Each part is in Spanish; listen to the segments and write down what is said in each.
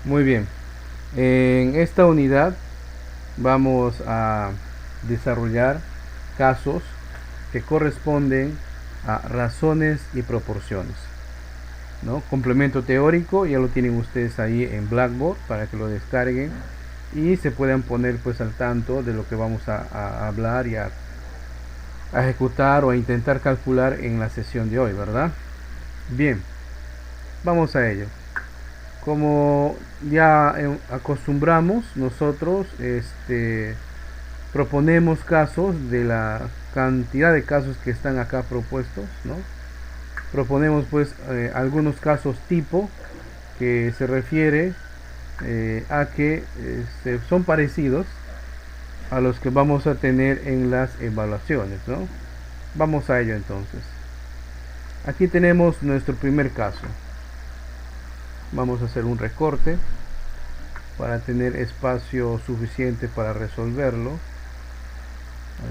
Muy bien. En esta unidad vamos a desarrollar casos que corresponden a razones y proporciones, ¿no? Complemento teórico ya lo tienen ustedes ahí en Blackboard para que lo descarguen y se puedan poner pues al tanto de lo que vamos a hablar y a ejecutar o a intentar calcular en la sesión de hoy, ¿verdad? Bien, vamos a ello. Como ya acostumbramos nosotros, proponemos casos de la cantidad de casos que están acá propuestos, ¿no? Proponemos pues algunos casos tipo que se refiere a que son parecidos a los que vamos a tener en las evaluaciones, ¿no? Vamos a ello entonces. Aquí tenemos nuestro primer caso. Vamos a hacer un recorte para tener espacio suficiente para resolverlo.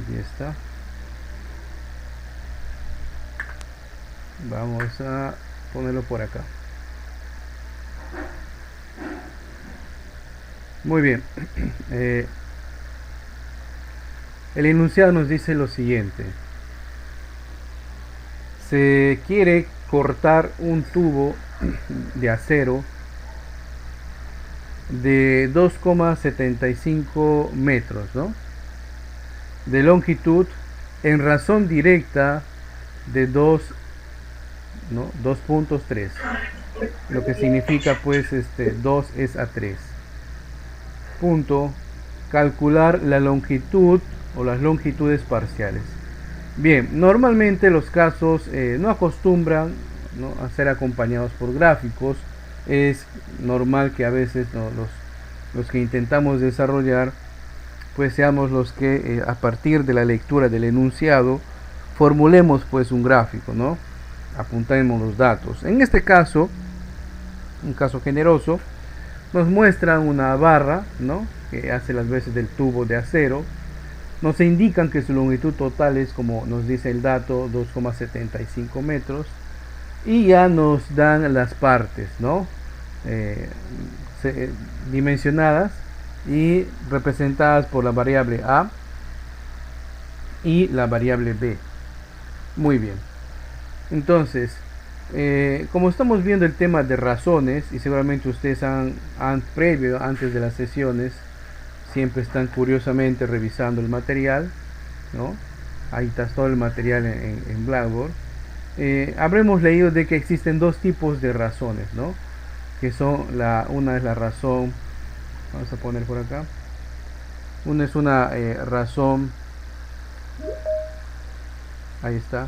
Aquí está. Vamos a ponerlo por acá. Muy bien. El enunciado nos dice lo siguiente. Se quiere cortar un tubo de acero de 2,75 metros, ¿no? De longitud en razón directa de 2, ¿no? 2.3, lo que significa pues 2 es a 3. Punto. Calcular la longitud o las longitudes parciales. Bien, normalmente los casos no acostumbran, ¿no?, a ser acompañados por gráficos. Es normal que a veces, ¿no?, los que intentamos desarrollar pues seamos los que a partir de la lectura del enunciado formulemos pues un gráfico, ¿no? Apuntemos los datos. En este caso, un caso generoso, nos muestra una barra, ¿no?, que hace las veces del tubo de acero. Nos indican que su longitud total es, como nos dice el dato, 2,75 metros. Y ya nos dan las partes, ¿no? Dimensionadas y representadas por la variable A y la variable B. Muy bien. Entonces, como estamos viendo el tema de razones, y seguramente ustedes previo, antes de las sesiones, siempre están curiosamente revisando el material, ¿no? Ahí está todo el material en Blackboard. Habremos leído de que existen dos tipos de razones, ¿no? Que son una es la razón, vamos a poner por acá, una es una razón, ahí está,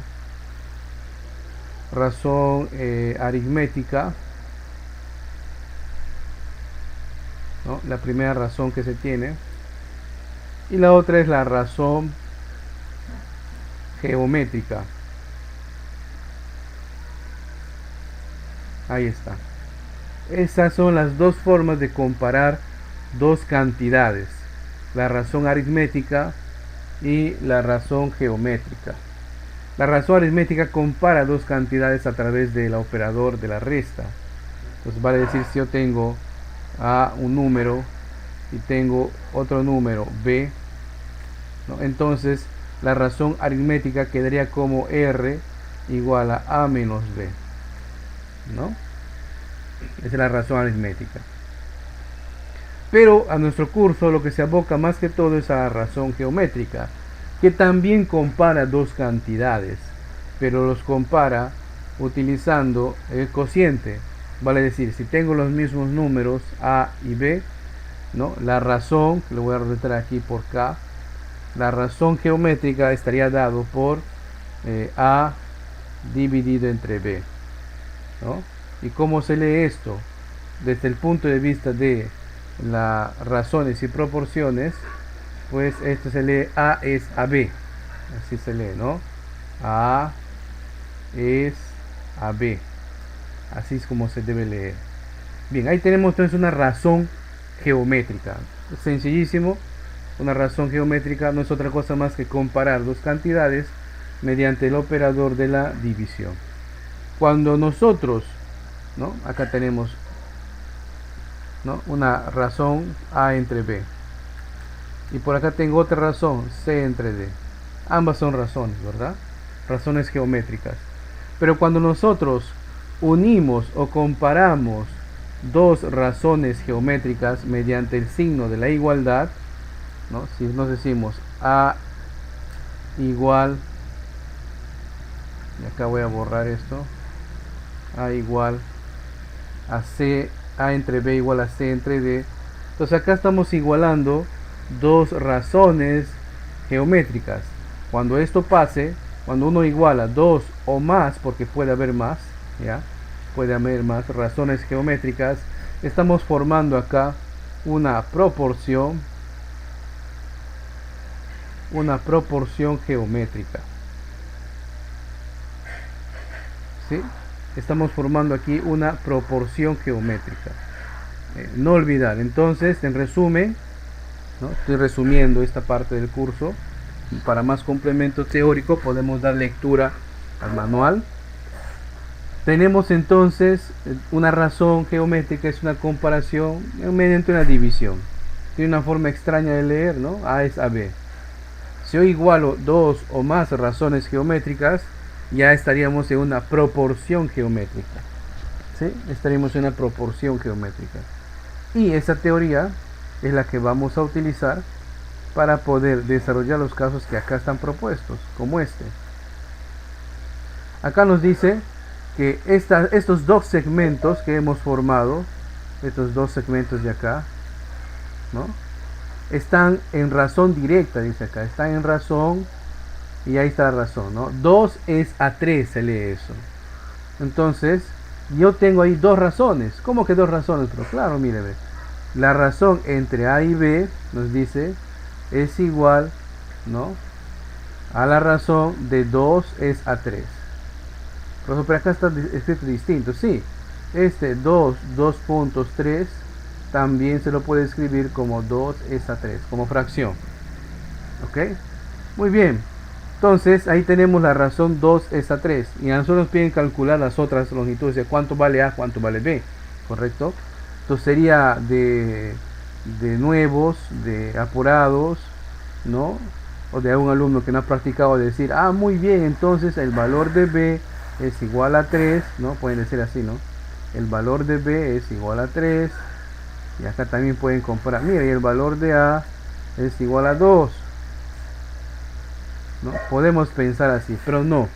razón aritmética, ¿no? La primera razón que se tiene, y la otra es la razón geométrica. Ahí está. Esas son las dos formas de comparar dos cantidades, la razón aritmética y la razón geométrica. La razón aritmética compara dos cantidades a través del operador de la resta. Entonces vale decir, si yo tengo a un número y tengo otro número b, ¿no?, entonces la razón aritmética quedaría como r igual a menos b, ¿no? Esa es la razón aritmética. Pero a nuestro curso lo que se aboca más que todo es a la razón geométrica, que también compara dos cantidades, pero los compara utilizando el cociente. Vale decir, si tengo los mismos números a y b, ¿no?, la razón, que lo voy a representar aquí por k, la razón geométrica estaría dado por a dividido entre b, ¿no? ¿Y cómo se lee esto? Desde el punto de vista de las razones y proporciones, pues esto se lee A es a B, así se lee, ¿no? A es a B, así es como se debe leer. Bien, ahí tenemos entonces una razón geométrica, sencillísimo. Una razón geométrica no es otra cosa más que comparar dos cantidades mediante el operador de la división. Cuando nosotros, ¿no?, acá tenemos ¿no? Una razón A entre B. Y por acá tengo otra razón, C entre D. Ambas son razones, ¿verdad? Razones geométricas. Pero cuando nosotros unimos o comparamos dos razones geométricas mediante el signo de la igualdad, ¿no? Si nos decimos A igual, y acá voy a borrar esto, A igual a C, A entre B igual a C entre D. Entonces acá estamos igualando dos razones geométricas. Cuando esto pase, cuando uno iguala dos o más, porque puede haber más, ¿ya? Puede haber más razones geométricas, estamos formando acá una proporción geométrica. ¿Sí? Estamos formando aquí una proporción geométrica. No olvidar. Entonces, en resumen, ¿no? Estoy resumiendo esta parte del curso. Para más complemento teórico podemos dar lectura al manual. Tenemos entonces una razón geométrica, es una comparación mediante una división. Tiene una forma extraña de leer, ¿no? A es a B. Si yo igualo dos o más razones geométricas, ya estaríamos en una proporción geométrica. ¿Sí? Estaríamos en una proporción geométrica. Y esa teoría es la que vamos a utilizar para poder desarrollar los casos que acá están propuestos, como este. Acá nos dice que estos dos segmentos que hemos formado, estos dos segmentos de acá, ¿no? Están en razón directa, dice acá, están en razón, y ahí está la razón, ¿no? 2 es a 3, se lee eso. Entonces, yo tengo ahí dos razones. ¿Cómo que dos razones? Pero claro, mire, la razón entre A y B, nos dice, es igual, ¿no? A la razón de 2 es a 3. Pero acá está escrito distinto, sí. Este 2.3 también se lo puede escribir como 2 es a 3, como fracción. ¿Ok? Muy bien. Entonces, ahí tenemos la razón 2 es a 3. Y a nosotros nos piden calcular las otras longitudes, de cuánto vale A, cuánto vale B. ¿Correcto? Entonces sería de nuevos, de apurados, ¿no? O de algún alumno que no ha practicado decir, ah, muy bien, entonces el valor de B es igual a 3, ¿no? Pueden decir así, ¿no? El valor de B es igual a 3. Y acá también pueden comparar. Mira, y el valor de A es igual a 2. ¿No? Podemos pensar así, pero no.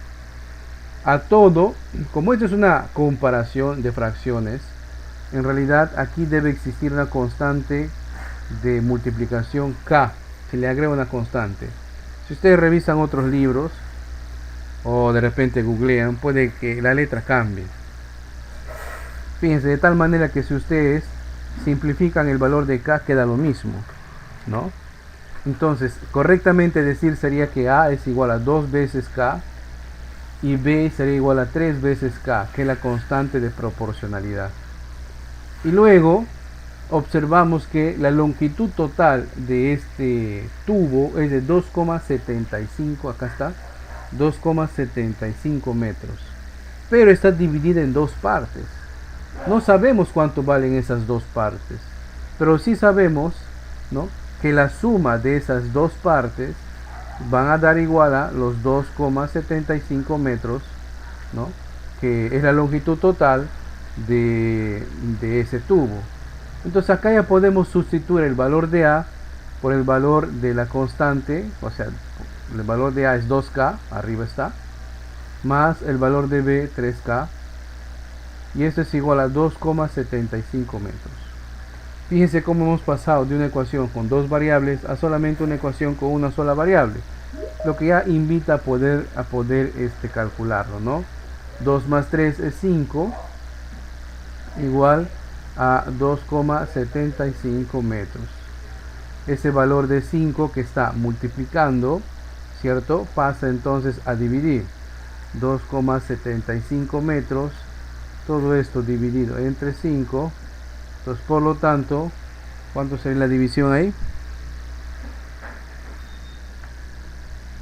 A todo, como esto es una comparación de fracciones, en realidad aquí debe existir una constante de multiplicación K. Se le agrega una constante. Si ustedes revisan otros libros o de repente googlean, puede que la letra cambie. Fíjense, de tal manera que si ustedes simplifican el valor de K queda lo mismo, ¿no? Entonces, correctamente decir sería que A es igual a 2 veces K y B sería igual a 3 veces K, que es la constante de proporcionalidad. Y luego observamos que la longitud total de este tubo es de 2,75, acá está, 2,75 metros. Pero está dividida en dos partes. No sabemos cuánto valen esas dos partes, pero sí sabemos, ¿no?, que la suma de esas dos partes van a dar igual a los 2,75 metros, ¿no?, que es la longitud total de ese tubo. Entonces acá ya podemos sustituir el valor de A por el valor de la constante, o sea, el valor de A es 2K, arriba está, más el valor de B, 3K, y esto es igual a 2,75 metros. Fíjense cómo hemos pasado de una ecuación con dos variables a solamente una ecuación con una sola variable, lo que ya invita a poder calcularlo, ¿no? 2 más 3 es 5, igual a 2,75 metros. Ese valor de 5 que está multiplicando, ¿cierto?, pasa entonces a dividir. 2,75 metros, todo esto dividido entre 5. Entonces, por lo tanto, ¿cuánto sería la división ahí?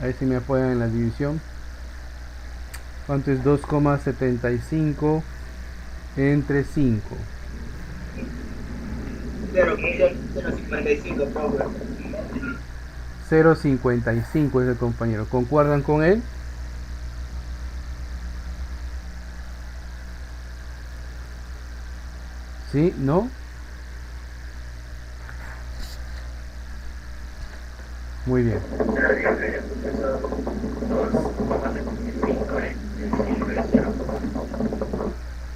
Ahí sí me apoyan en la división. ¿Cuánto es 2,75 entre 5? 0.55, profe. 0,55 es el compañero. ¿Concuerdan con él? ¿Sí? ¿No? Muy bien.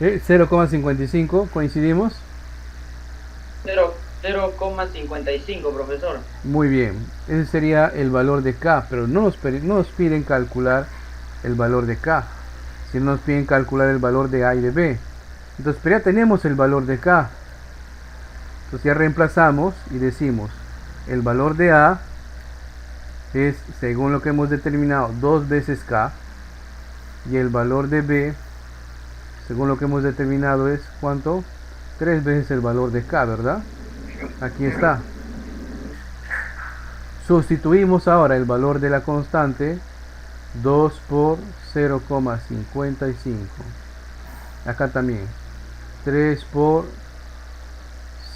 0,55, ¿coincidimos? 0,55, profesor. Muy bien, ese sería el valor de K, pero no nos piden calcular el valor de K, sino nos piden calcular el valor de A y de B. Entonces, pero ya tenemos el valor de K. Entonces ya reemplazamos y decimos, el valor de A es, según lo que hemos determinado, 2 veces K, y el valor de B, según lo que hemos determinado, es, ¿cuánto? 3 veces el valor de K, ¿verdad? Aquí está. Sustituimos ahora el valor de la constante, 2 por 0,55. Acá también, 3 por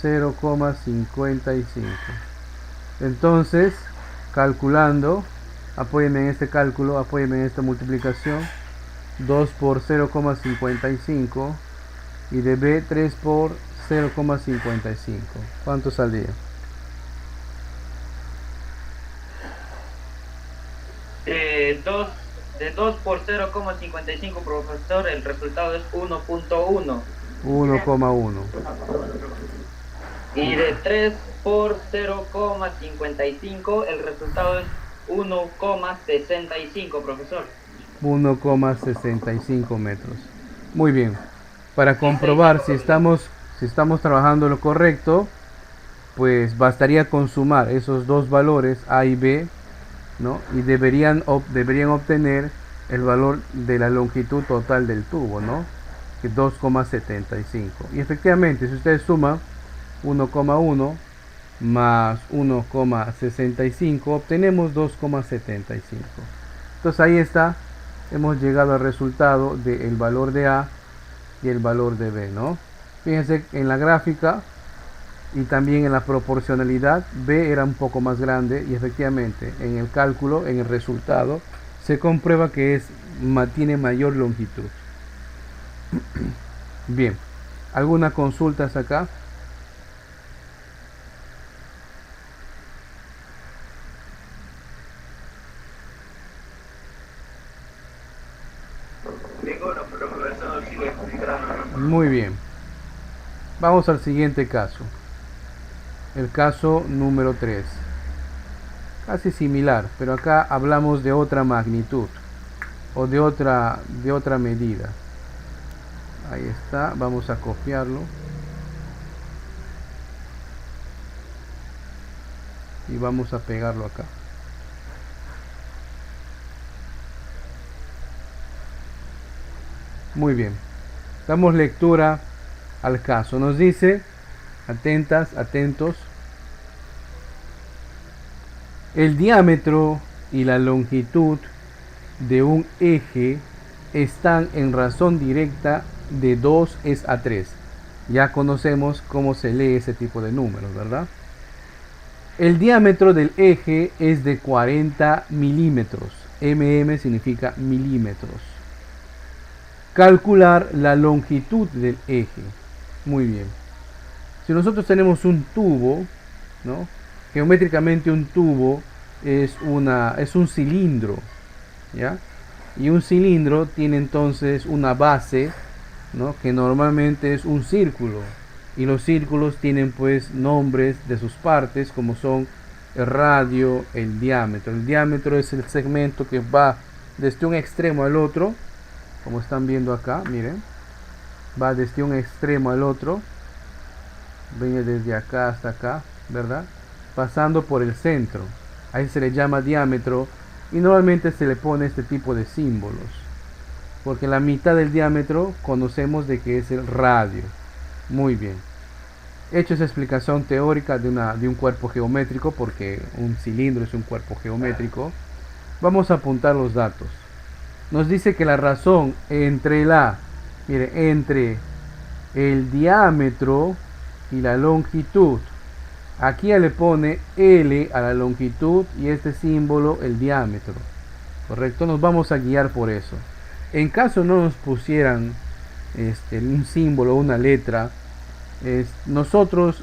0,55. Entonces, calculando, apóyenme en este cálculo, apóyenme en esta multiplicación, 2 por 0,55 y de B 3 por 0,55. ¿Cuánto saldría? De 2 por 0,55, profesor, el resultado es 1.1. 1,1. Y de 3 por 0,55, el resultado es 1,65, profesor. 1,65 metros. Muy bien. Para comprobar si estamos trabajando lo correcto, pues bastaría con sumar esos dos valores A y B, ¿no? Y deberían obtener el valor de la longitud total del tubo, ¿no? Que es 2,75. Y efectivamente, si ustedes suman 1,1 más 1,65, obtenemos 2,75. Entonces ahí está, hemos llegado al resultado del valor de A y el valor de B, ¿no? Fíjense en la gráfica y también en la proporcionalidad, B era un poco más grande y efectivamente en el cálculo, en el resultado, se comprueba que tiene mayor longitud. Bien, ¿alguna consulta acá? Muy bien. Vamos al siguiente caso. El caso número 3. Casi similar, pero acá hablamos de otra magnitud o de otra medida. Ahí está, vamos a copiarlo. Y vamos a pegarlo acá. Muy bien. Damos lectura al caso. Nos dice, atentas, atentos, el diámetro y la longitud de un eje están en razón directa de 2 es a 3. Ya conocemos cómo se lee ese tipo de números, ¿verdad? El diámetro del eje es de 40 milímetros. mm significa milímetros. Calcular la longitud del eje. Muy bien. Si nosotros tenemos un tubo, ¿no? Geométricamente un tubo es un cilindro, ¿ya? Y un cilindro tiene entonces una base, ¿no? Que normalmente es un círculo. Y los círculos tienen pues nombres de sus partes, como son el radio, el diámetro. El diámetro es el segmento que va desde un extremo al otro, como están viendo acá, miren, va desde un extremo al otro, viene desde acá hasta acá, ¿verdad? Pasando por el centro. Ahí se le llama diámetro y normalmente se le pone este tipo de símbolos, porque la mitad del diámetro conocemos de que es el radio. Muy bien. Hecho esa explicación teórica de un cuerpo geométrico, porque un cilindro es un cuerpo geométrico, vamos a apuntar los datos. Nos dice que la razón entre entre el diámetro y la longitud Aquí ya le pone L a la longitud y este símbolo el diámetro. Correcto, nos vamos a guiar por eso. En caso no nos pusieran un símbolo, una letra, nosotros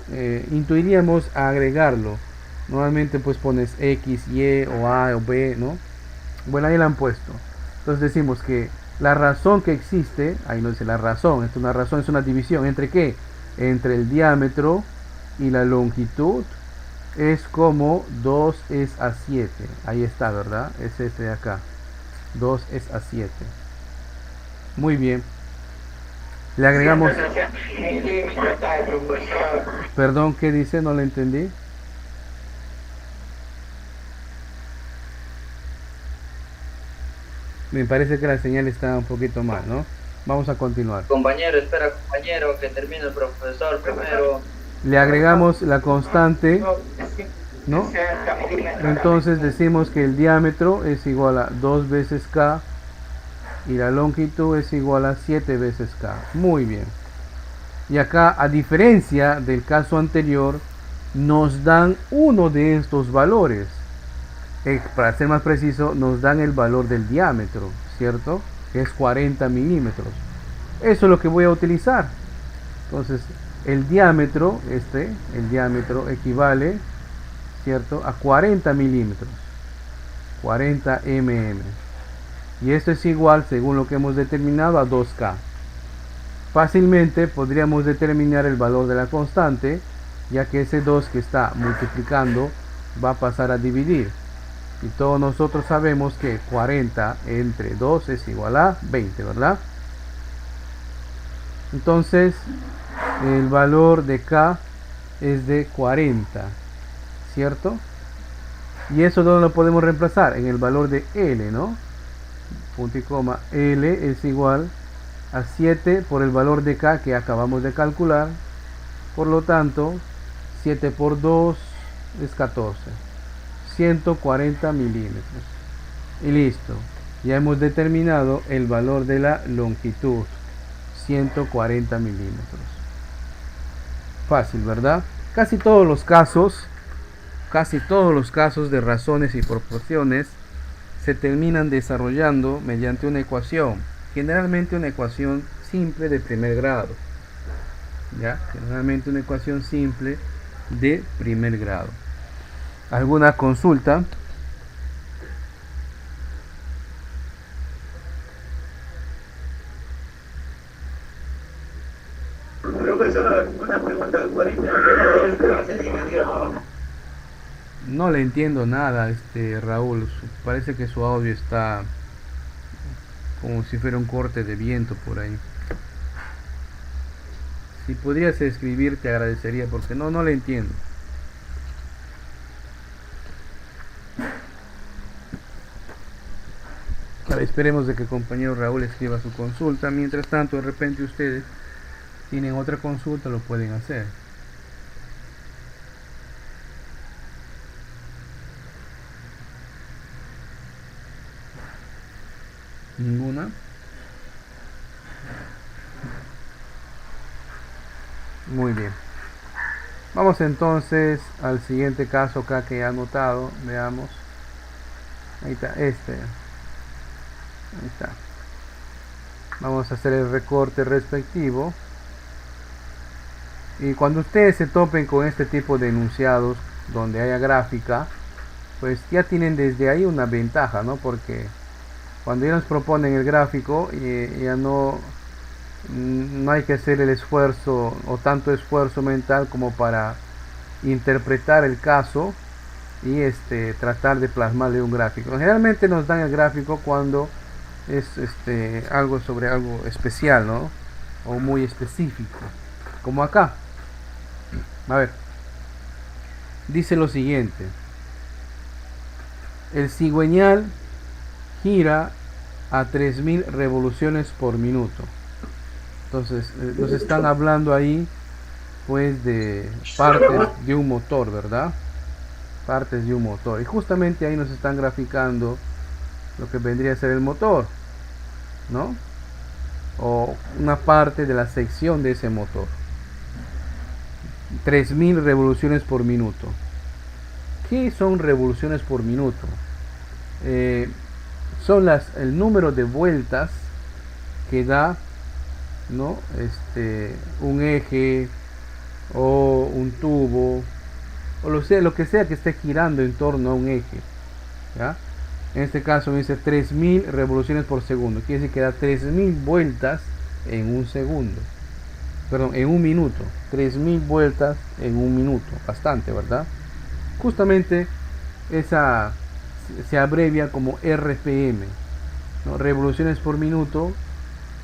intuiríamos a agregarlo. Normalmente pues pones X, Y o A o B, ¿no? Bueno, ahí la han puesto. Entonces decimos que la razón que existe, ahí no dice la razón, una razón, es una división. ¿Entre qué? Entre el diámetro y la longitud es como 2 es a 7. Ahí está, ¿verdad? Es este de acá. 2 es a 7. Muy bien. Le agregamos... Perdón, ¿qué dice? No le entendí. Me parece que la señal está un poquito mal, ¿no? Vamos a continuar. Compañero, espera, compañero, que termine el profesor primero. Le agregamos la constante, ¿no? Entonces decimos que el diámetro es igual a 2 veces K y la longitud es igual a 7 veces K. Muy bien. Y acá, a diferencia del caso anterior, nos dan uno de estos valores. Para ser más preciso, nos dan el valor del diámetro, ¿cierto? Que es 40 milímetros. Eso es lo que voy a utilizar. Entonces, el diámetro equivale, ¿cierto?, a 40 milímetros. 40 mm. Y esto es igual, según lo que hemos determinado, a 2K. Fácilmente podríamos determinar el valor de la constante, ya que ese 2 que está multiplicando va a pasar a dividir. Y todos nosotros sabemos que 40 entre 2 es igual a 20, ¿verdad? Entonces, el valor de K es de 40, ¿cierto? Y eso ¿dónde lo podemos reemplazar? En el valor de L, ¿no? Punto y coma. L es igual a 7 por el valor de K que acabamos de calcular. Por lo tanto, 7 por 2 es 14. 140 milímetros. Y listo. Ya hemos determinado el valor de la longitud. 140 milímetros. Fácil, ¿verdad? Casi todos los casos de razones y proporciones se terminan desarrollando mediante una ecuación. Generalmente una ecuación simple de primer grado. ¿Ya? Generalmente una ecuación simple de primer grado. ¿Alguna consulta? Profesor, una pregunta. No le entiendo nada, Raúl. Parece que su audio está como si fuera un corte de viento por ahí. Si podrías escribir, te agradecería, porque no le entiendo. Ahora esperemos de que el compañero Raúl escriba su consulta. Mientras tanto, de repente ustedes tienen otra consulta, lo pueden hacer. ¿Ninguna? Muy bien. Vamos entonces al siguiente caso acá que he anotado. Veamos. Ahí está, Ahí está. Vamos a hacer el recorte respectivo. Y cuando ustedes se topen con este tipo de enunciados donde haya gráfica, pues ya tienen desde ahí una ventaja, ¿no? Porque cuando ya nos proponen el gráfico, ya no hay que hacer el esfuerzo o tanto esfuerzo mental como para interpretar el caso y tratar de plasmarle un gráfico. Generalmente nos dan el gráfico cuando es algo sobre algo especial, ¿no? O muy específico, como acá. A ver, dice lo siguiente: el cigüeñal gira a 3000 revoluciones por minuto. Entonces nos están hablando ahí pues de partes de un motor, ¿verdad? Partes de un motor. Y justamente ahí nos están graficando lo que vendría a ser el motor, ¿no? O una parte de la sección de ese motor. 3000 revoluciones por minuto. ¿Qué son revoluciones por minuto? Son el número de vueltas que da, ¿no? Un eje o un tubo o lo que sea que esté girando en torno a un eje, ¿ya? En este caso me dice 3000 revoluciones por segundo, quiere decir que da 3000 vueltas en un segundo, perdón, en un minuto. 3000 vueltas en un minuto, bastante, ¿verdad? Justamente esa se abrevia como RPM, ¿no? Revoluciones por minuto.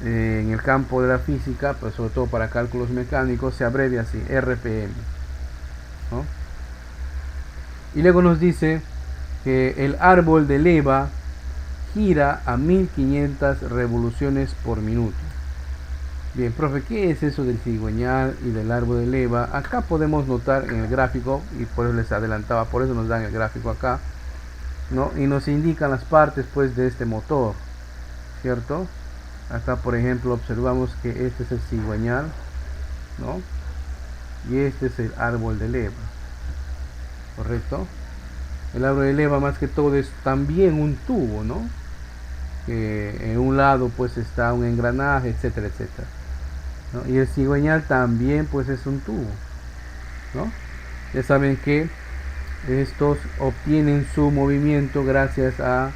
En el campo de la física, pues sobre todo para cálculos mecánicos, se abrevia así, RPM, ¿no? Y luego nos dice que el árbol de leva gira a 1500 revoluciones por minuto. Bien, profe, ¿qué es eso del cigüeñal y del árbol de leva? Acá podemos notar en el gráfico, y por eso les adelantaba, por eso nos dan el gráfico acá, ¿no? Y nos indican las partes, pues, de este motor, ¿cierto? Acá, por ejemplo, observamos que este es el cigüeñal, ¿no? Y este es el árbol de leva, ¿correcto? El árbol de leva, más que todo, es también un tubo, ¿no? Que en un lado, pues, está un engranaje, etcétera, etcétera, ¿no? Y el cigüeñal también, pues, es un tubo, ¿no? Ya saben que estos obtienen su movimiento gracias a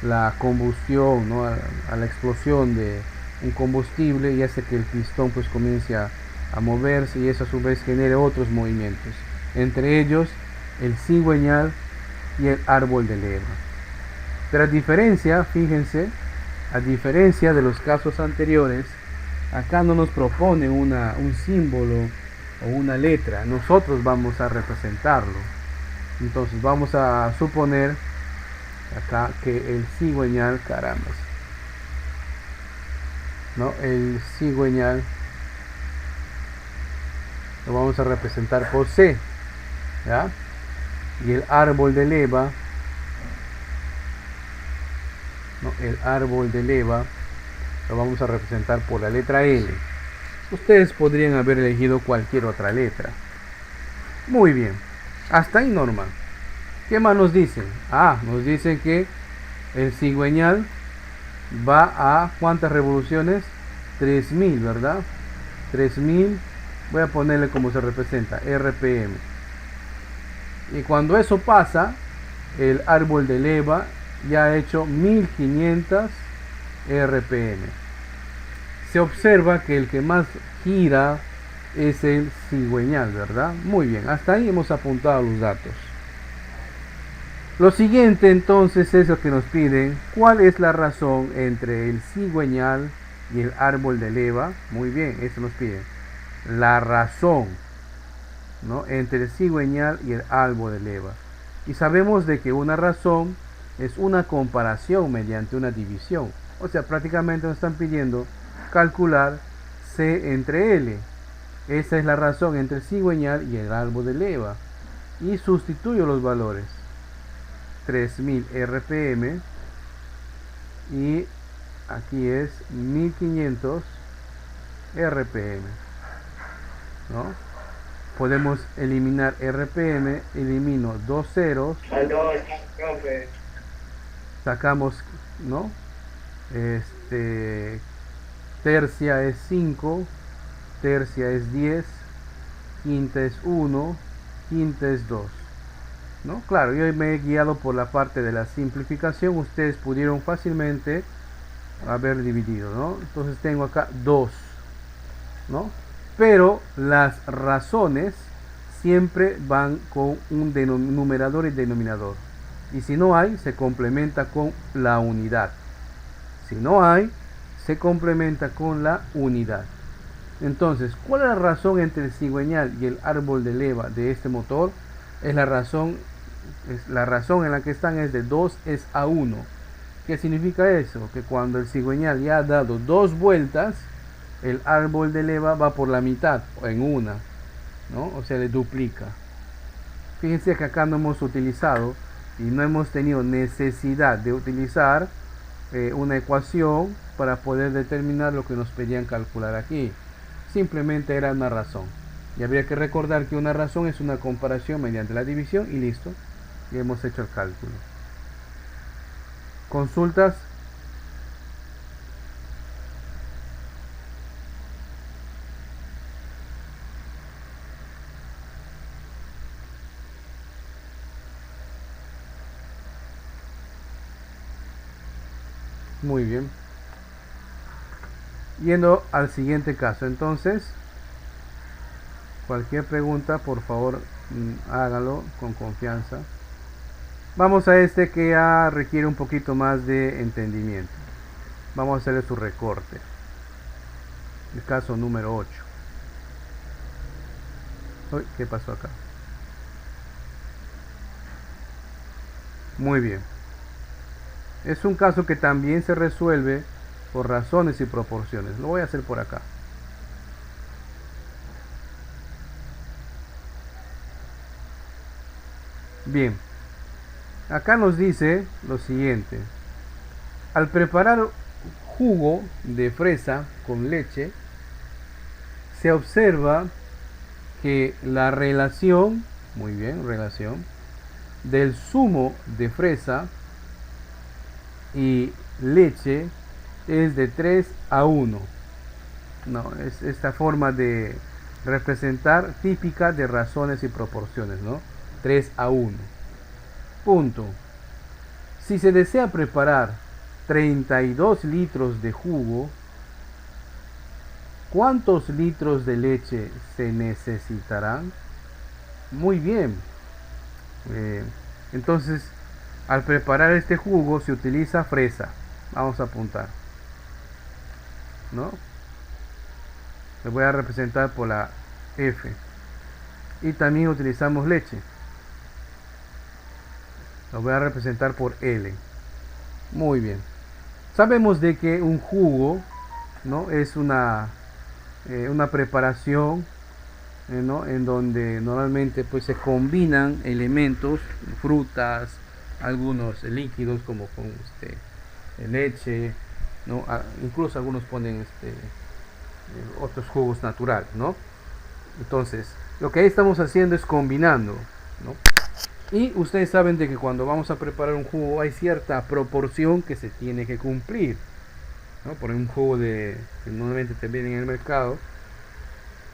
la combustión, ¿no? a la explosión de un combustible, y hace que el pistón pues comience a moverse, y eso a su vez genere otros movimientos, entre ellos el cigüeñal y el árbol de leva. Pero a diferencia, fíjense, a diferencia de los casos anteriores, acá no nos propone un símbolo o una letra, nosotros vamos a representarlo. Entonces vamos a suponer acá que el cigüeñal, caramba, ¿no? El cigüeñal lo vamos a representar por C, ¿ya? Y el árbol de leva, ¿no? El árbol de leva lo vamos a representar por la letra L. Ustedes podrían haber elegido cualquier otra letra. Muy bien, hasta ahí normal. ¿Qué más nos dicen? Nos dicen que el cigüeñal va a ¿cuántas revoluciones? 3000, ¿verdad? 3000, voy a ponerle como se representa, RPM. Y cuando eso pasa, el árbol de leva ya ha hecho 1500 RPM. Se observa que el que más gira es el cigüeñal, ¿verdad? Muy bien, hasta ahí hemos apuntado los datos. Lo siguiente entonces es lo que nos piden: ¿cuál es la razón entre el cigüeñal y el árbol de leva? Muy bien, eso nos piden. La razón, ¿no? Entre el cigüeñal y el árbol de leva. Y sabemos de que una razón es una comparación mediante una división. O sea, prácticamente nos están pidiendo calcular C entre L. Esa es la razón entre el cigüeñal y el árbol de leva. Y sustituyo los valores. 3000 RPM y aquí es 1500 RPM, ¿no? Podemos eliminar RPM, elimino dos ceros, sacamos, ¿no? Tercia es 5, tercia es 10, quinta es 1, quinta es 2. ¿No? Claro, yo me he guiado por la parte de la simplificación. Ustedes pudieron fácilmente haber dividido, ¿no? Entonces tengo acá 2, ¿no? Pero las razones siempre van con un numerador y denominador. Y si no hay, se complementa con la unidad. Si no hay, se complementa con la unidad. Entonces, ¿cuál es la razón entre el cigüeñal y el árbol de leva de este motor? La razón en la que están es de 2:1. ¿Qué significa eso? Que cuando el cigüeñal ya ha dado 2 vueltas, el árbol de leva va por la mitad, o en una, ¿no? O sea, le duplica. Fíjense que acá no hemos utilizado y no hemos tenido necesidad de utilizar una ecuación para poder determinar lo que nos pedían calcular aquí. Simplemente era una razón. Y habría que recordar que una razón es una comparación mediante la división y listo. Y hemos hecho el cálculo. ¿Consultas? Muy bien. Yendo al siguiente caso, entonces, cualquier pregunta, por favor, hágalo con confianza. Vamos a este que ya requiere un poquito más de entendimiento. Vamos a hacerle su recorte. El caso número 8. Uy, ¿qué pasó acá? Muy bien. Es un caso que también se resuelve por razones y proporciones. Lo voy a hacer por acá. Bien. Acá nos dice lo siguiente. Al preparar jugo de fresa con leche, se observa que la relación, muy bien, relación, del zumo de fresa y leche es de 3 a 1. No, es esta forma de representar típica de razones y proporciones, ¿no? 3 a 1. Punto. Si se desea preparar 32 litros de jugo, ¿cuántos litros de leche se necesitarán? Muy bien. Entonces, al preparar este jugo se utiliza fresa. Vamos a apuntar, ¿no? Le voy a representar por la F. Y también utilizamos leche. Lo voy a representar por L. Muy bien. Sabemos de que un jugo, ¿no?, es una preparación, ¿no?, en donde normalmente pues se combinan elementos, frutas, algunos líquidos como con leche, ¿no? Incluso algunos ponen otros jugos naturales, ¿no? Entonces, lo que ahí estamos haciendo es combinando, ¿no? Y ustedes saben de que cuando vamos a preparar un jugo hay cierta proporción que se tiene que cumplir, ¿no? Por un jugo que normalmente te viene en el mercado,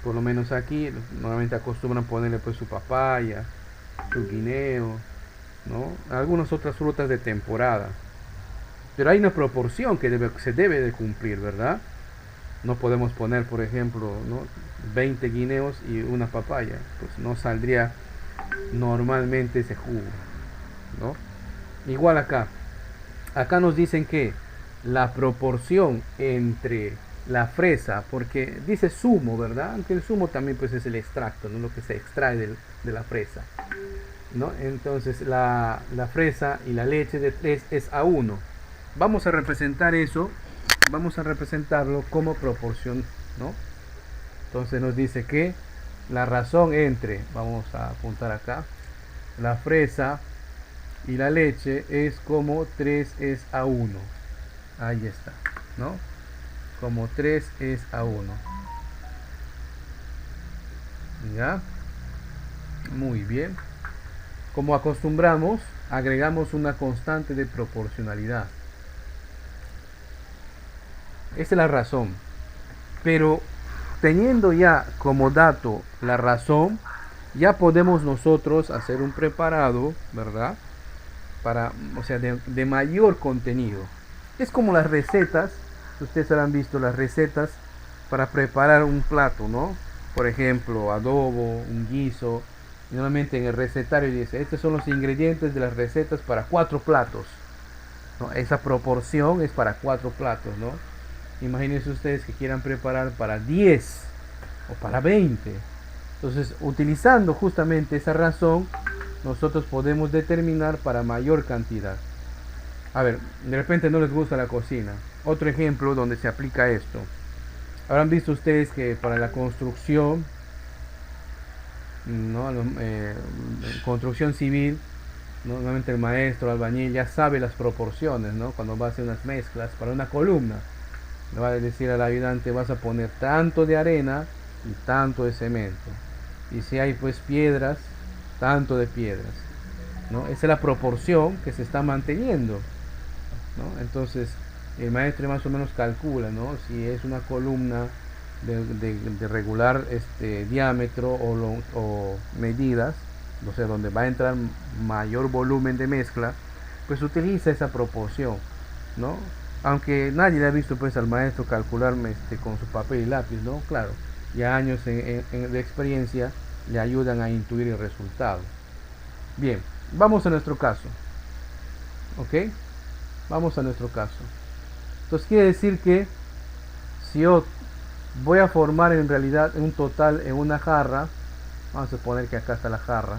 por lo menos aquí, normalmente acostumbran ponerle pues su papaya, su guineo, ¿no?, algunas otras frutas de temporada. Pero hay una proporción que se debe de cumplir, ¿verdad? No podemos poner, por ejemplo, ¿no?, 20 guineos y una papaya, pues no saldría normalmente ese jugo, ¿no? Igual acá nos dicen que la proporción entre la fresa, porque dice zumo, ¿verdad? Aunque el zumo también pues es el extracto, ¿no?, lo que se extrae de la fresa, ¿no? Entonces la fresa y la leche de 3 es a 1. Vamos a representar eso, vamos a representarlo como proporción, ¿no? Entonces nos dice que la razón entre, vamos a apuntar acá, la fresa y la leche es como 3 es a 1. Ahí está, ¿no? Como 3 es a 1. ¿Ya? Muy bien. Como acostumbramos, agregamos una constante de proporcionalidad. Esa es la razón. Pero teniendo ya como dato la razón, ya podemos nosotros hacer un preparado, ¿verdad? O sea, de mayor contenido. Es como las recetas, ustedes habrán visto las recetas para preparar un plato, ¿no? Por ejemplo, adobo, un guiso. Normalmente en el recetario dice, estos son los ingredientes de las recetas para 4 platos, ¿no? Esa proporción es para 4 platos, ¿no? Imagínense ustedes que quieran preparar para 10 o para 20. Entonces, utilizando justamente esa razón, nosotros podemos determinar para mayor cantidad. A ver, de repente no les gusta la cocina. Otro ejemplo donde se aplica esto. Habrán visto ustedes que para la construcción, ¿no?, construcción civil, ¿no?, normalmente el maestro, el albañil ya sabe las proporciones, ¿no? Cuando va a hacer unas mezclas para una columna, le va a decir al ayudante, vas a poner tanto de arena y tanto de cemento. y si hay pues piedras, tanto de piedras, ¿no? Esa es la proporción que se está manteniendo, ¿no? Entonces el maestre más o menos calcula, ¿no? Si es una columna de regular diámetro o medidas, o sea, donde va a entrar mayor volumen de mezcla, pues utiliza esa proporción, ¿no? Aunque nadie le ha visto pues al maestro calcular con su papel y lápiz, ¿no? Claro, ya años de experiencia le ayudan a intuir el resultado. Bien, vamos a nuestro caso, ¿ok? Vamos a nuestro caso. Entonces quiere decir que si yo voy a formar en realidad un total en una jarra, vamos a suponer que acá está la jarra,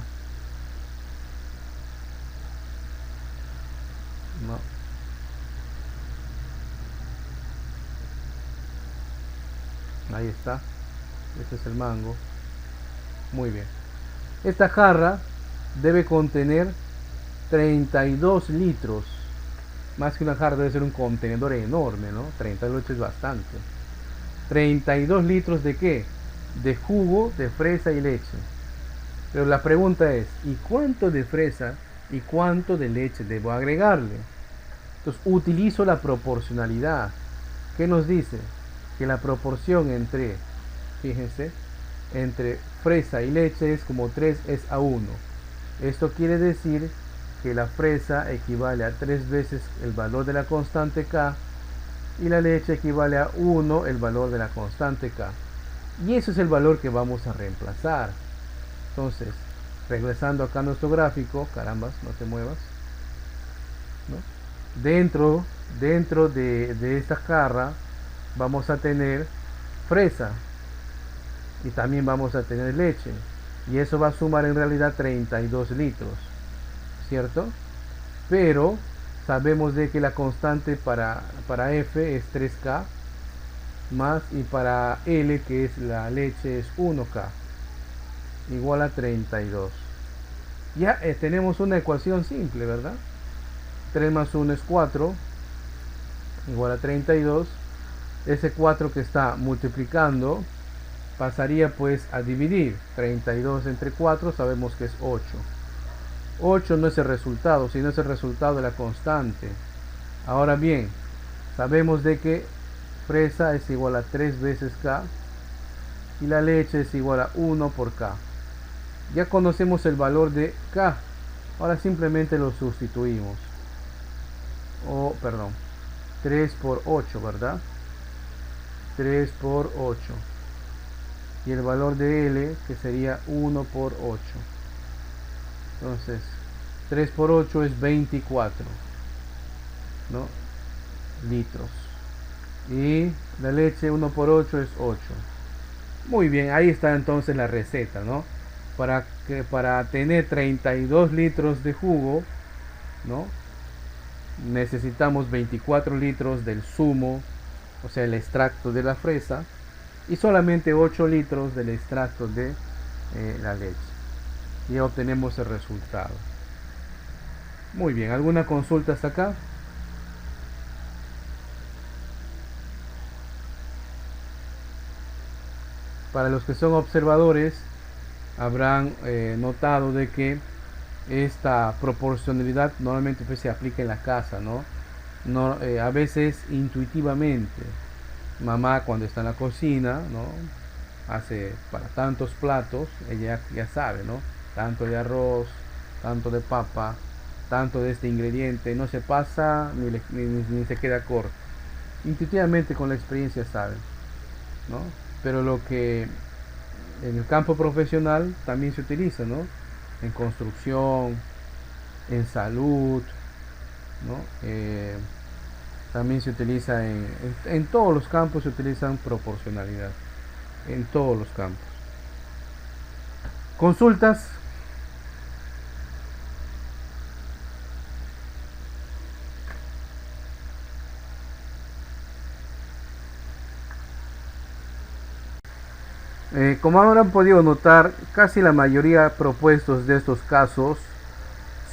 ¿no? Ahí está, este es el mango. Muy bien. Esta jarra debe contener 32 litros. Más que una jarra debe ser un contenedor enorme, ¿no? 32 es bastante. 32 litros de qué? De jugo de fresa y leche. Pero la pregunta es, ¿y cuánto de fresa y cuánto de leche debo agregarle? Entonces utilizo la proporcionalidad. ¿Qué nos dice? Que la proporción entre, fíjense, entre fresa y leche es como 3 es a 1. Esto quiere decir que la fresa equivale a 3 veces el valor de la constante K y la leche equivale a 1 el valor de la constante K. Y eso es el valor que vamos a reemplazar. Entonces, regresando acá a nuestro gráfico, carambas, no te muevas, ¿no? Dentro de esta jarra vamos a tener fresa y también vamos a tener leche. Y eso va a sumar en realidad 32 litros, ¿cierto? Pero sabemos de que la constante para F es 3K más, y para L, que es la leche, es 1K, igual a 32. Ya tenemos una ecuación simple, ¿verdad? 3 más 1 es 4, igual a 32. Ese 4 que está multiplicando pasaría pues a dividir. 32 entre 4 sabemos que es 8. 8 no es el resultado, sino es el resultado de la constante. Ahora bien, sabemos de que fresa es igual a 3 veces K y la leche es igual a 1 por K. Ya conocemos el valor de K, ahora simplemente lo sustituimos. Perdón, 3 por 8, ¿verdad? 3 por 8. Y el valor de L, que sería 1 por 8. Entonces, 3 por 8 es 24, ¿no? Litros. Y la leche 1 por 8 es 8. Muy bien, ahí está entonces la receta, ¿no? Para tener 32 litros de jugo, ¿no? Necesitamos 24 litros del zumo, o sea, el extracto de la fresa, y solamente 8 litros del extracto de la leche. Y obtenemos el resultado. Muy bien, ¿alguna consulta hasta acá? Para los que son observadores, habrán notado de que esta proporcionalidad normalmente pues, se aplica en la casa, ¿no? A veces intuitivamente. Mamá cuando está en la cocina, ¿no? Hace para tantos platos, ella ya sabe, ¿no? Tanto de arroz, tanto de papa, tanto de este ingrediente, no se pasa ni se queda corto. Intuitivamente con la experiencia saben, ¿no? Pero lo que en el campo profesional también se utiliza, ¿no? En construcción, en salud, ¿no? También se utiliza en todos los campos, se utilizan proporcionalidad, en todos los campos. Consultas. Como habrán podido notar, casi la mayoría propuestos de estos casos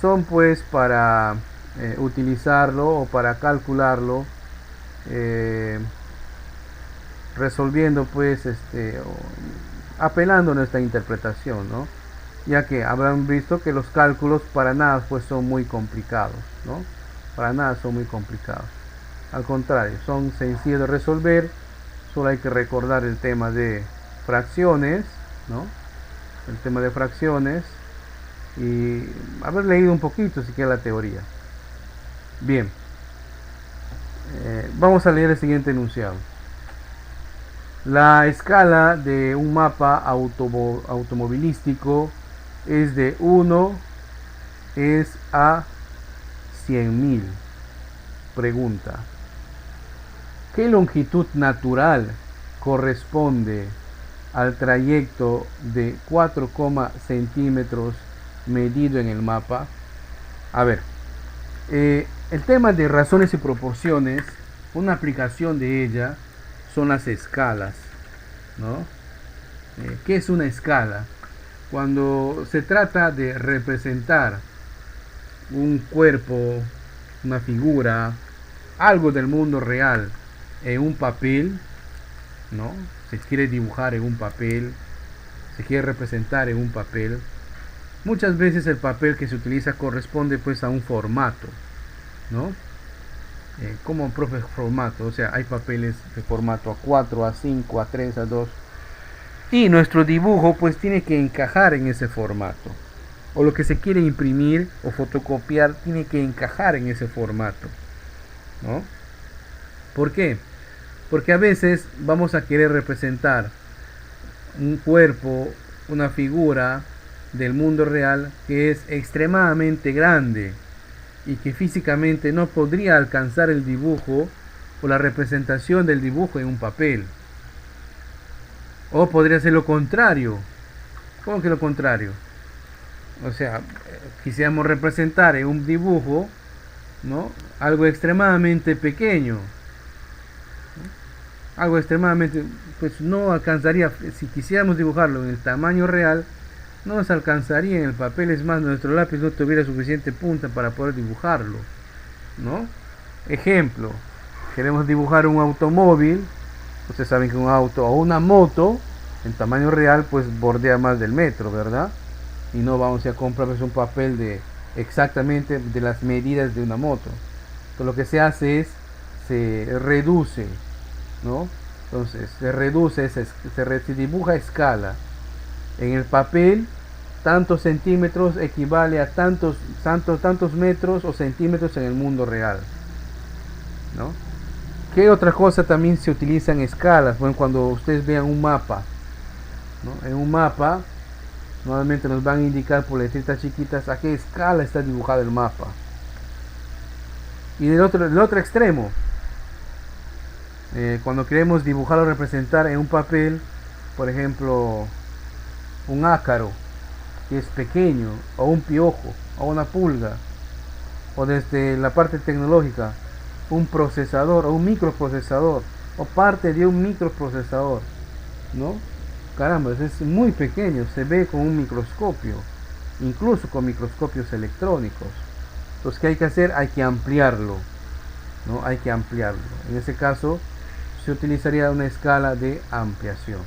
son pues para utilizarlo o para calcularlo, resolviendo pues apelando a nuestra interpretación, ¿no? Ya que habrán visto que los cálculos para nada pues son muy complicados, ¿no? Para nada son muy complicados. Al contrario, son sencillos de resolver. Solo hay que recordar el tema de fracciones, ¿no? El tema de fracciones y haber leído un poquito siquiera la teoría. Bien, vamos a leer el siguiente enunciado. La escala de un mapa automovilístico es de 1 es a 100.000. Pregunta: ¿qué longitud natural corresponde al trayecto de 4, centímetros medido en el mapa? A ver, el tema de razones y proporciones, una aplicación de ella son las escalas, ¿no? ¿Qué es una escala? Cuando se trata de representar un cuerpo, una figura, algo del mundo real en un papel, ¿no? Se quiere dibujar en un papel, se quiere representar en un papel. Muchas veces el papel que se utiliza corresponde pues a un formato, ¿no? Como un propio formato, o sea, hay papeles de formato A4, A5, A3, A2, y nuestro dibujo pues tiene que encajar en ese formato, o lo que se quiere imprimir o fotocopiar tiene que encajar en ese formato, ¿no? ¿Por qué? Porque a veces vamos a querer representar un cuerpo, una figura del mundo real que es extremadamente grande y que físicamente no podría alcanzar el dibujo o la representación del dibujo en un papel. O podría ser lo contrario. ¿Cómo que lo contrario? O sea, quisiéramos representar en un dibujo, ¿no? Algo extremadamente pequeño. Algo extremadamente, pues no alcanzaría, si quisiéramos dibujarlo en el tamaño real, no nos alcanzaría en el papel. Es más, nuestro lápiz no tuviera suficiente punta para poder dibujarlo, ¿no? Ejemplo, queremos dibujar un automóvil. Ustedes saben que un auto o una moto en tamaño real pues bordea más del metro, ¿verdad? Y no vamos a comprar pues un papel de exactamente de las medidas de una moto. Entonces lo que se hace es se reduce, ¿no? Entonces se dibuja a escala. En el papel, tantos centímetros equivale a tantos metros o centímetros en el mundo real, ¿no? ¿Qué otra cosa también se utiliza en escalas? Bueno, cuando ustedes vean un mapa, ¿no? En un mapa, normalmente nos van a indicar por letritas chiquitas a qué escala está dibujado el mapa. Y del otro extremo, cuando queremos dibujar o representar en un papel, por ejemplo, un ácaro que es pequeño, o un piojo, o una pulga, o desde la parte tecnológica, un procesador o un microprocesador, o parte de un microprocesador, ¿no? Caramba, es muy pequeño, se ve con un microscopio, incluso con microscopios electrónicos. Entonces, ¿qué hay que hacer? Hay que ampliarlo, ¿no? Hay que ampliarlo. En ese caso, se utilizaría una escala de ampliación.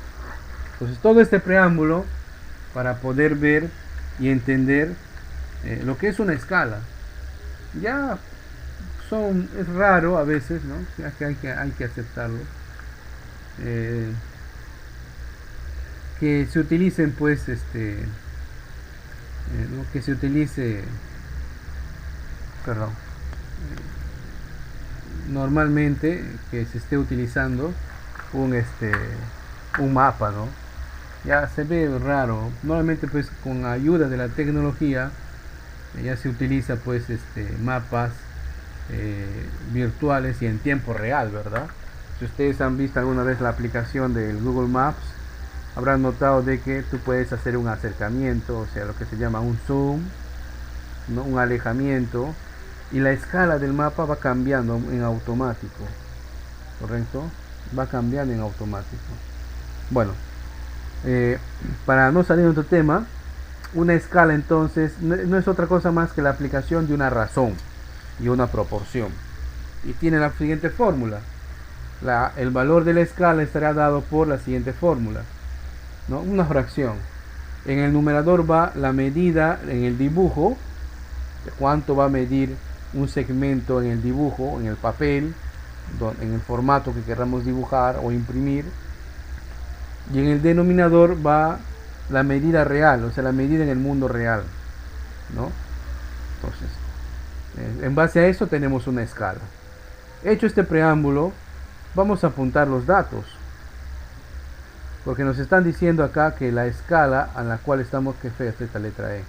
Entonces, todo este preámbulo para poder ver y entender lo que es una escala. Ya es raro a veces, ¿no? Ya que hay que aceptarlo. Que se utilicen pues ¿no? Que se utilice, perdón, normalmente que se esté utilizando un mapa, ¿no? Ya se ve raro. Normalmente pues con ayuda de la tecnología ya se utiliza pues mapas virtuales y en tiempo real, ¿verdad? Si ustedes han visto alguna vez la aplicación del Google Maps, habrán notado de que tú puedes hacer un acercamiento, o sea, lo que se llama un zoom, ¿no? Un alejamiento, y la escala del mapa va cambiando en automático, ¿correcto? Va cambiando en automático. Bueno, para no salir de otro tema, una escala entonces no es otra cosa más que la aplicación de una razón y una proporción, y tiene la siguiente fórmula. El valor de la escala estará dado por la siguiente fórmula: ¿no? Una fracción. En el numerador va la medida en el dibujo, de cuánto va a medir un segmento en el dibujo, en el papel, en el formato que queramos dibujar o imprimir. Y en el denominador va la medida real, o sea, la medida en el mundo real, ¿no? Entonces, en base a eso tenemos una escala. Hecho este preámbulo, vamos a apuntar los datos. Porque nos están diciendo acá que la escala a la cual estamos, que fea esta letra E.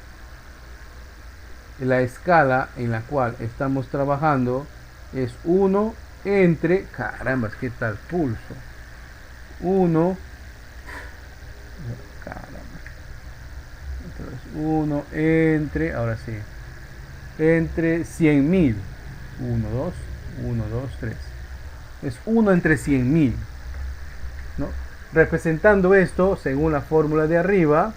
La escala en la cual estamos trabajando es 1 entre, caramba, ¿qué tal pulso? 1, caramba. Entonces, 1 entre, ahora sí, entre 100.000. 1, 2, 1, 2, 3. Es 1 entre 100.000, ¿no? Representando esto según la fórmula de arriba,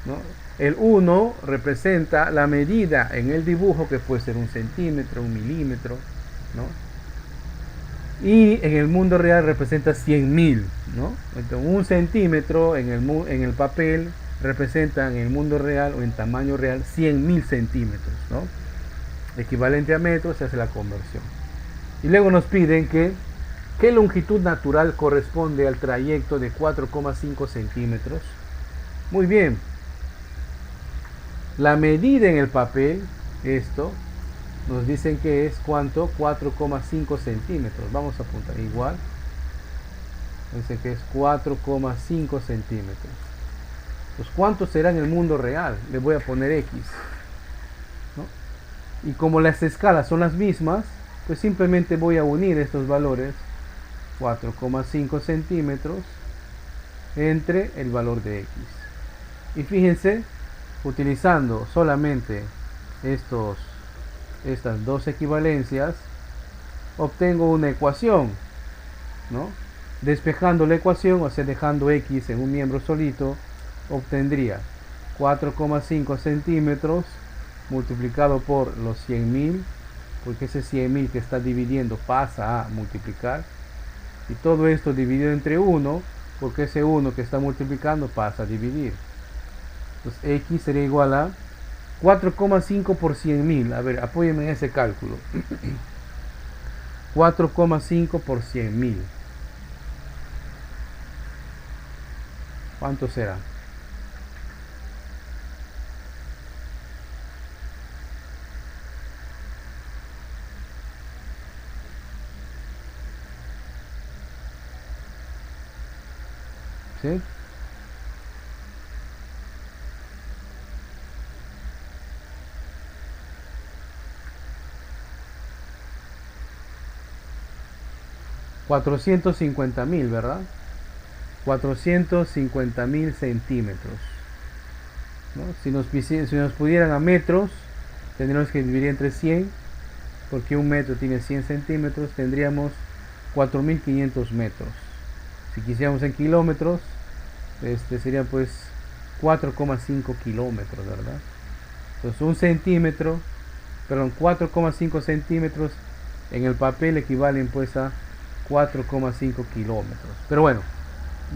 ¿no? El 1 representa la medida en el dibujo, que puede ser 1 centímetro, 1 milímetro, ¿no? Y en el mundo real representa 100.000, ¿no? Entonces, 1 centímetro en el papel representa en el mundo real o en tamaño real 100.000 centímetros, ¿no? Equivalente a metros, se hace la conversión. Y luego nos piden que ¿qué longitud natural corresponde al trayecto de 4,5 centímetros? Muy bien. La medida en el papel, esto, nos dicen que es ¿cuánto? 4,5 centímetros. Vamos a apuntar igual. Dice que es 4,5 centímetros. Pues ¿cuánto será en el mundo real? Le voy a poner X, ¿no? Y como las escalas son las mismas, pues simplemente voy a unir estos valores, 4,5 centímetros entre el valor de X. Y fíjense, utilizando solamente estas dos equivalencias, obtengo una ecuación, ¿no? Despejando la ecuación, o sea, dejando X en un miembro solito, obtendría 4,5 centímetros multiplicado por los 100.000, porque ese 100.000 que está dividiendo pasa a multiplicar, y todo esto dividido entre 1, porque ese 1 que está multiplicando pasa a dividir. Entonces X sería igual a 4,5 por 100.000. A ver, apóyenme en ese cálculo. 4,5 por 100.000. ¿Cuánto será? ¿Sí? $450.000, ¿verdad? 450.000 centímetros, ¿no? Si nos pudieran a metros, tendríamos que dividir entre 100, porque un metro tiene 100 centímetros, tendríamos 4.500 metros. Si quisiéramos en kilómetros, sería pues 4,5 kilómetros, ¿verdad? Entonces un centímetro, perdón, 4,5 centímetros en el papel equivalen pues a 4,5 kilómetros. Pero bueno,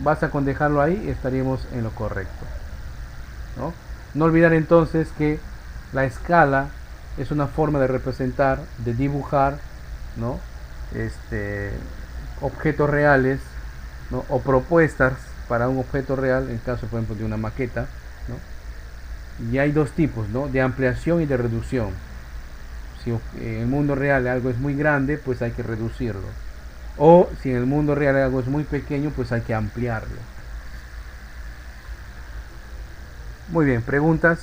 basta con dejarlo ahí, estaríamos en lo correcto, ¿no? No olvidar entonces que la escala es una forma de representar, de dibujar, ¿no? Objetos reales, ¿no? O propuestas para un objeto real, en caso por ejemplo de una maqueta, ¿no? Y hay dos tipos, ¿no? De ampliación y de reducción. Si en el mundo real algo es muy grande, pues hay que reducirlo. O si en el mundo real algo es muy pequeño, pues hay que ampliarlo. Muy bien, ¿preguntas?